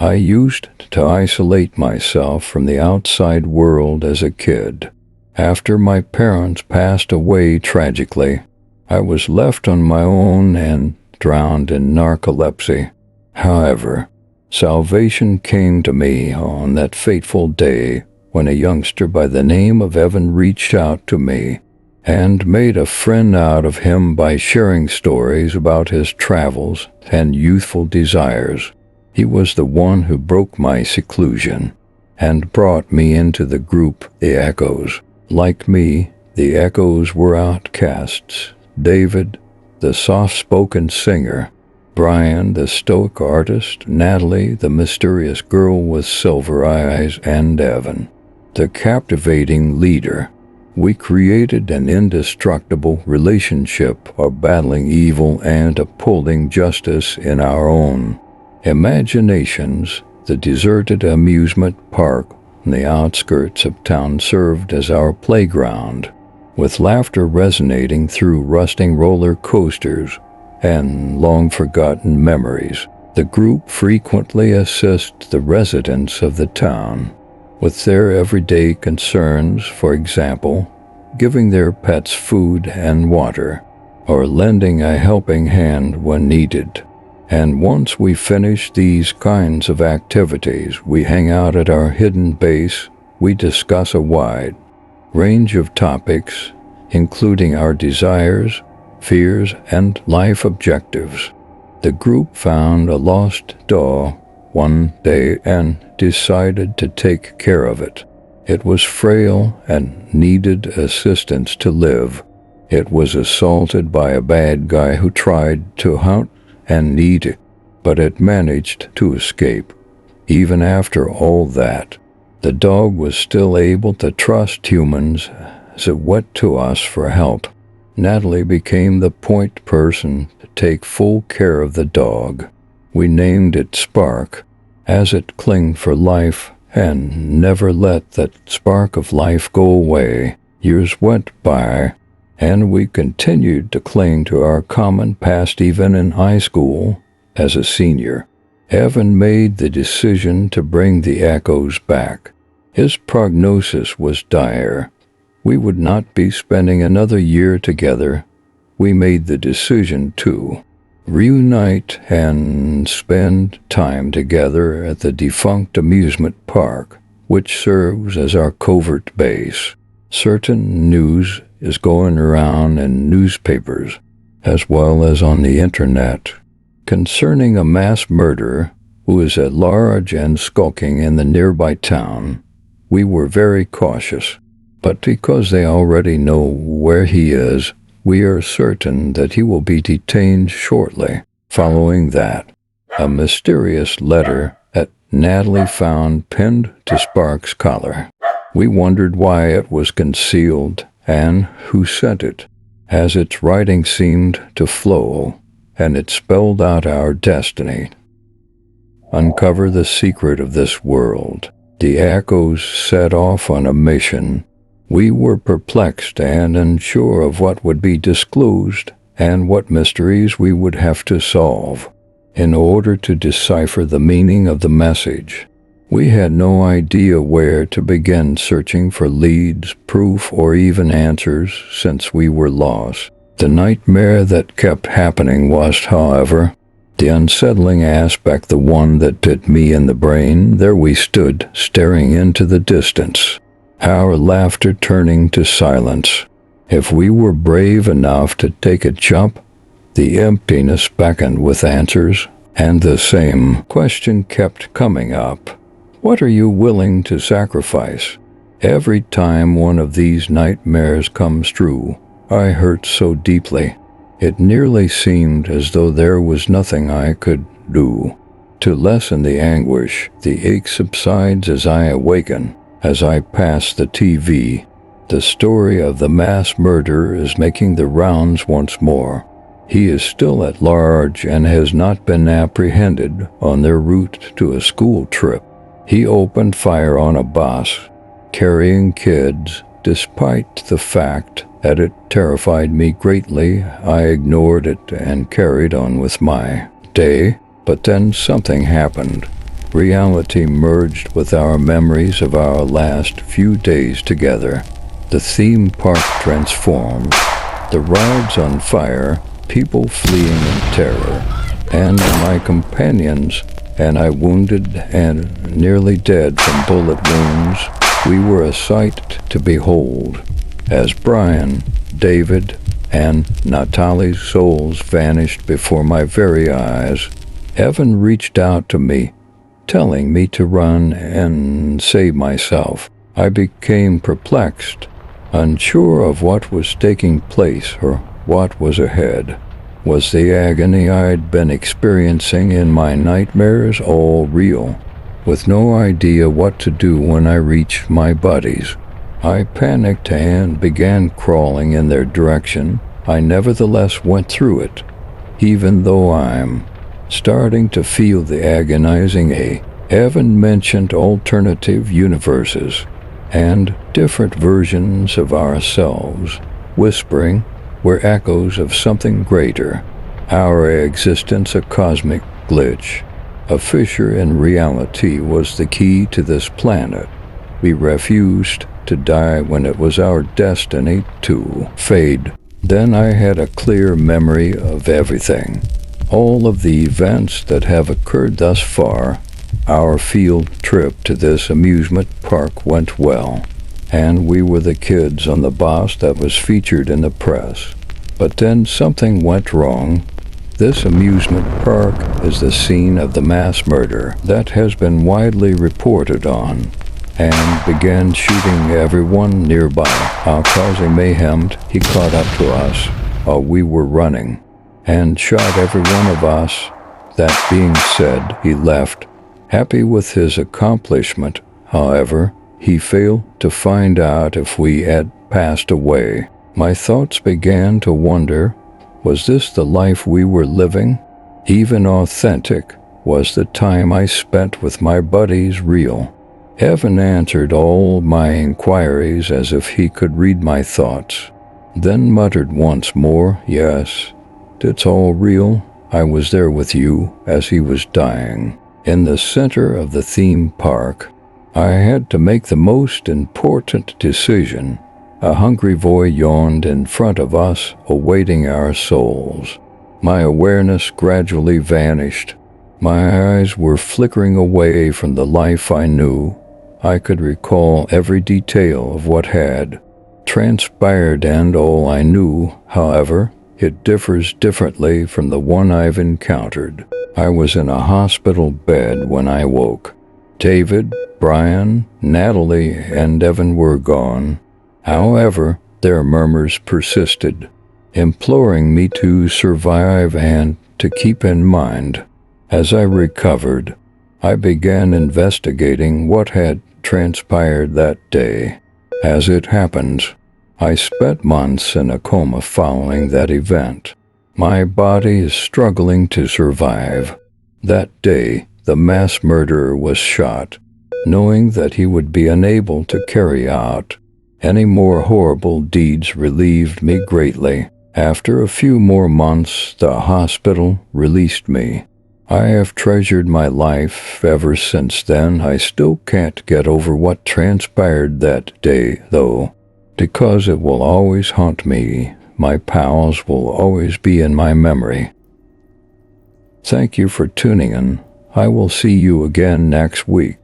I used to isolate myself from the outside world as a kid. After my parents passed away tragically, I was left on my own and drowned in narcolepsy. However, salvation came to me on that fateful day when a youngster by the name of Evan reached out to me and made a friend out of him by sharing stories about his travels and youthful desires. He was the one who broke my seclusion and brought me into the group, the Echoes. Like me, the Echoes were outcasts. David, the soft-spoken singer, Brian, the stoic artist, Natalie, the mysterious girl with silver eyes, and Evan, the captivating leader. We created an indestructible relationship of battling evil and upholding justice in our own imaginations. The deserted amusement park on the outskirts of town served as our playground, with laughter resonating through rusting roller coasters and long-forgotten memories. The group frequently assists the residents of the town with their everyday concerns, for example, giving their pets food and water, or lending a helping hand when needed. And once we finish these kinds of activities, we hang out at our hidden base. We discuss a wide range of topics, including our desires, fears, and life objectives. The group found a lost dog one day and decided to take care of it. It was frail and needed assistance to live. It was assaulted by a bad guy who tried to hunt and eat it, but it managed to escape. Even after all that, the dog was still able to trust humans as it went to us for help. Natalie became the point person to take full care of the dog. We named it Spark, as it clung for life and never let that spark of life go away. Years went by, and we continued to cling to our common past even in high school. As a senior, Evan made the decision to bring the Echoes back. His prognosis was dire. We would not be spending another year together. We made the decision to reunite and spend time together at the defunct amusement park, which serves as our covert base. Certain news is going around in newspapers, as well as on the internet, concerning a mass murderer who is at large and skulking in the nearby town. We were very cautious, but because they already know where he is, we are certain that he will be detained shortly. Following that, a mysterious letter that Natalie found pinned to Spark's collar. We wondered why it was concealed and who sent it, as its writing seemed to flow, and it spelled out our destiny. Uncover the secret of this world. The Echoes set off on a mission. We were perplexed and unsure of what would be disclosed and what mysteries we would have to solve in order to decipher the meaning of the message. We had no idea where to begin searching for leads, proof, or even answers, since we were lost. The nightmare that kept happening was, however, the unsettling aspect, the one that bit me in the brain. There we stood, staring into the distance, our laughter turning to silence. If we were brave enough to take a jump, the emptiness beckoned with answers, and the same question kept coming up. What are you willing to sacrifice? Every time one of these nightmares comes true, I hurt so deeply. It nearly seemed as though there was nothing I could do to lessen the anguish. The ache subsides as I awaken. As I pass the TV, the story of the mass murderer is making the rounds once more. He is still at large and has not been apprehended on their route to a school trip. He opened fire on a bus carrying kids. Despite the fact that it terrified me greatly, I ignored it and carried on with my day. But then something happened. Reality merged with our memories of our last few days together. The theme park transformed, the rides on fire, people fleeing in terror, and my companions and I wounded and nearly dead from bullet wounds. We were a sight to behold, as Brian, David, and Natalie's souls vanished before my very eyes. Evan reached out to me, telling me to run and save myself. I became perplexed, unsure of what was taking place or what was ahead. Was the agony I'd been experiencing in my nightmares all real? With no idea what to do when I reached my buddies, I panicked and began crawling in their direction. I nevertheless went through it, even though I'm starting to feel the agonizing ache. Evan mentioned alternative universes and different versions of ourselves, whispering we're echoes of something greater, our existence a cosmic glitch. A fissure in reality was the key to this planet. We refused to die when it was our destiny to fade. Then I had a clear memory of everything, all of the events that have occurred thus far. Our field trip to this amusement park went well, and we were the kids on the bus that was featured in the press. But then something went wrong. This amusement park is the scene of the mass murder that has been widely reported on, and began shooting everyone nearby. While causing mayhem, he caught up to us while we were running, and shot every one of us. That being said, he left, happy with his accomplishment. However, he failed to find out if we had passed away. My thoughts began to wonder, was this the life we were living? Even authentic? Was the time I spent with my buddies real? Evan answered all my inquiries as if he could read my thoughts, then muttered once more, "Yes, it's all real. I was there with you as he was dying." In the center of the theme park, I had to make the most important decision. A hungry void yawned in front of us, awaiting our souls. My awareness gradually vanished. My eyes were flickering away from the life I knew. I could recall every detail of what had transpired, and all I knew, however, it differs differently from the one I've encountered. I was in a hospital bed when I woke. David, Brian, Natalie, and Evan were gone. However, their murmurs persisted, imploring me to survive and to keep in mind. As I recovered, I began investigating what had transpired that day. As it happens, I spent months in a coma following that event. My body is struggling to survive. That day, the mass murderer was shot, knowing that he would be unable to carry out any more horrible deeds relieved me greatly. After a few more months, the hospital released me. I have treasured my life ever since then. I still can't get over what transpired that day, though, because it will always haunt me. My pals will always be in my memory. Thank you for tuning in. I will see you again next week.